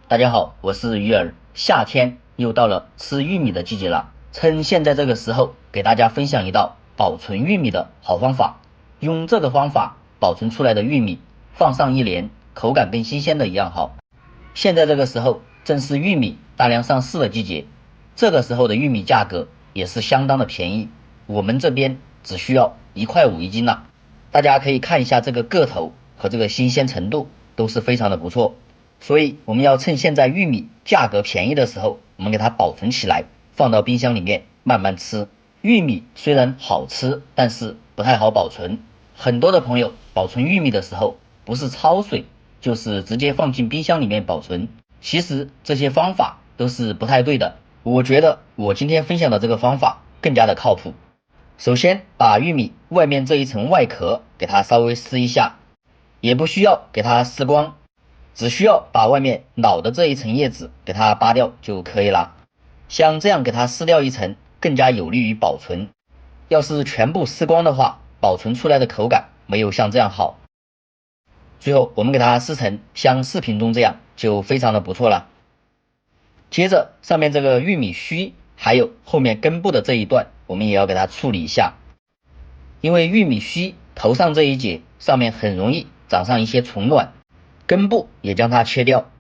大家好，我是鱼儿。夏天又到了吃玉米的季节了，趁现在这个时候，给大家分享一道保存玉米的好方法。用这个方法保存出来的玉米，放上1年，口感跟新鲜的一样好。现在这个时候正是玉米大量上市的季节，这个时候的玉米价格也是相当的便宜，我们这边只需要1.5块一斤了。大家可以看一下这个个头和这个新鲜程度都是非常的不错。所以我们要趁现在玉米价格便宜的时候，我们给它保存起来，放到冰箱里面慢慢吃。玉米虽然好吃，但是不太好保存。很多的朋友保存玉米的时候，不是焯水，就是直接放进冰箱里面保存。其实这些方法都是不太对的。我觉得我今天分享的这个方法更加的靠谱。首先把玉米外面这一层外壳给它稍微撕一下，也不需要给它撕光，只需要把外面老的这一层叶子给它扒掉就可以了。像这样给它撕掉一层，更加有利于保存。要是全部撕光的话，保存出来的口感没有像这样好。最后我们给它撕成像视频中这样，就非常的不错了。接着上面这个玉米须还有后面根部的这一段，我们也要给它处理一下。因为玉米须头上这一节上面很容易长上一些虫卵，根部也将它切掉，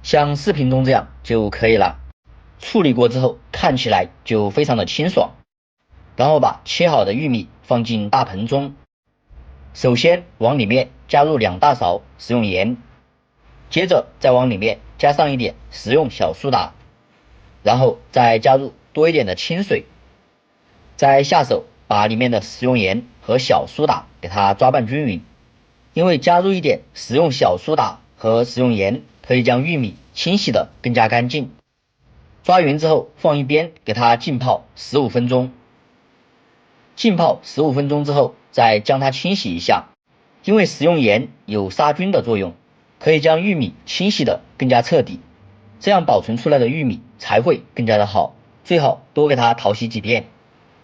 像视频中这样就可以了。处理过之后看起来就非常的清爽。然后把切好的玉米放进大盆中，首先往里面加入2大勺食用盐，接着再往里面加上一点食用小苏打，然后再加入多一点的清水，再下手把里面的食用盐和小苏打给它抓拌均匀。因为加入一点食用小苏打和食用盐，可以将玉米清洗的更加干净。抓匀之后放一边，给它浸泡15分钟。浸泡15分钟之后，再将它清洗一下。因为食用盐有杀菌的作用，可以将玉米清洗的更加彻底，这样保存出来的玉米才会更加的好。最好多给它淘洗几遍。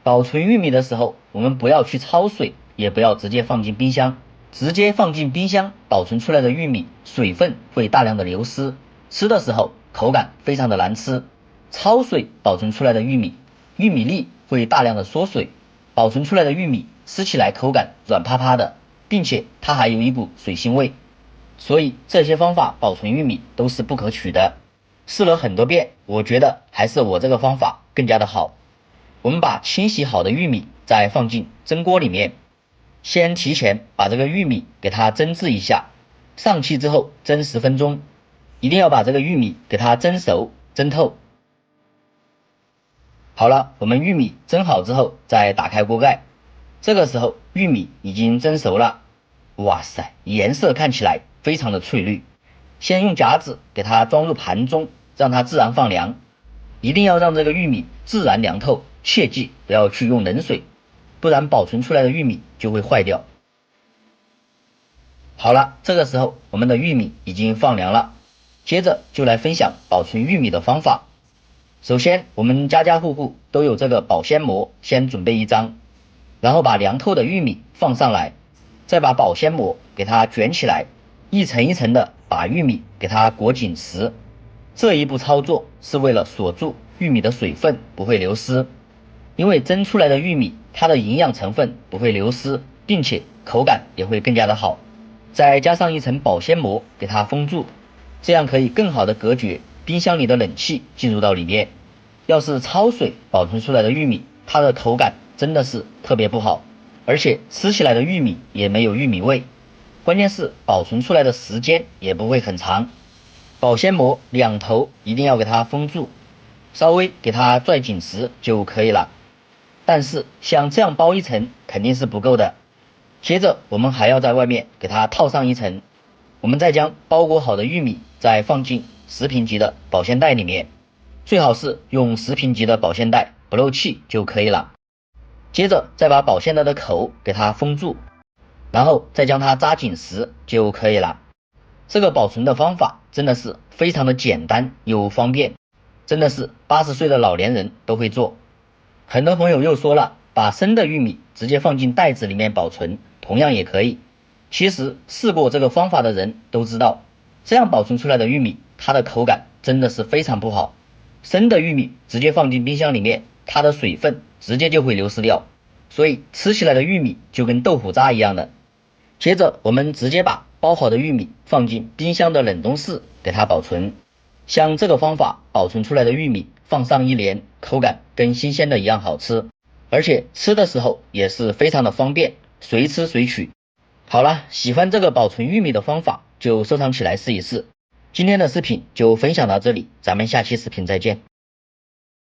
保存玉米的时候，我们不要去焯水，也不要直接放进冰箱。直接放进冰箱保存出来的玉米，水分会大量的流失，吃的时候口感非常的难吃。焯水保存出来的玉米，玉米粒会大量的缩水，保存出来的玉米吃起来口感软趴趴的，并且它还有一股水腥味。所以这些方法保存玉米都是不可取的。试了很多遍，我觉得还是我这个方法更加的好。我们把清洗好的玉米再放进蒸锅里面，先提前把这个玉米给它蒸制一下，上气之后蒸10分钟，一定要把这个玉米给它蒸熟蒸透。好了，我们玉米蒸好之后再打开锅盖，这个时候玉米已经蒸熟了，哇塞，颜色看起来非常的翠绿。先用夹子给它装入盘中，让它自然放凉，一定要让这个玉米自然凉透，切记不要去用冷水，不然保存出来的玉米就会坏掉。好了，这个时候我们的玉米已经放凉了，接着就来分享保存玉米的方法。首先我们家家户户都有这个保鲜膜，先准备1张，然后把凉透的玉米放上来，再把保鲜膜给它卷起来，一层一层的把玉米给它裹紧实。这一步操作是为了锁住玉米的水分不会流失，因为蒸出来的玉米它的营养成分不会流失，并且口感也会更加的好。再加上一层保鲜膜给它封住，这样可以更好的隔绝冰箱里的冷气进入到里面。要是焯水保存出来的玉米，它的口感真的是特别不好，而且吃起来的玉米也没有玉米味，关键是保存出来的时间也不会很长。保鲜膜两头一定要给它封住，稍微给它拽紧实就可以了。但是像这样包一层肯定是不够的，接着我们还要在外面给它套上一层。我们再将包裹好的玉米再放进10平级的保鲜袋里面，最好是用10平级的保鲜袋，不漏气就可以了。接着再把保鲜袋的口给它封住，然后再将它扎紧实就可以了。这个保存的方法真的是非常的简单又方便，真的是80岁的老年人都会做。很多朋友又说了，把生的玉米直接放进袋子里面保存，同样也可以。其实试过这个方法的人都知道，这样保存出来的玉米，它的口感真的是非常不好。生的玉米直接放进冰箱里面，它的水分直接就会流失掉，所以吃起来的玉米就跟豆腐渣一样的。接着我们直接把包好的玉米放进冰箱的冷冻室给它保存。像这个方法保存出来的玉米放上1年，口感跟新鲜的一样好吃，而且吃的时候也是非常的方便，随吃随取。好了，喜欢这个保存玉米的方法就收藏起来试一试。今天的视频就分享到这里，咱们下期视频再见。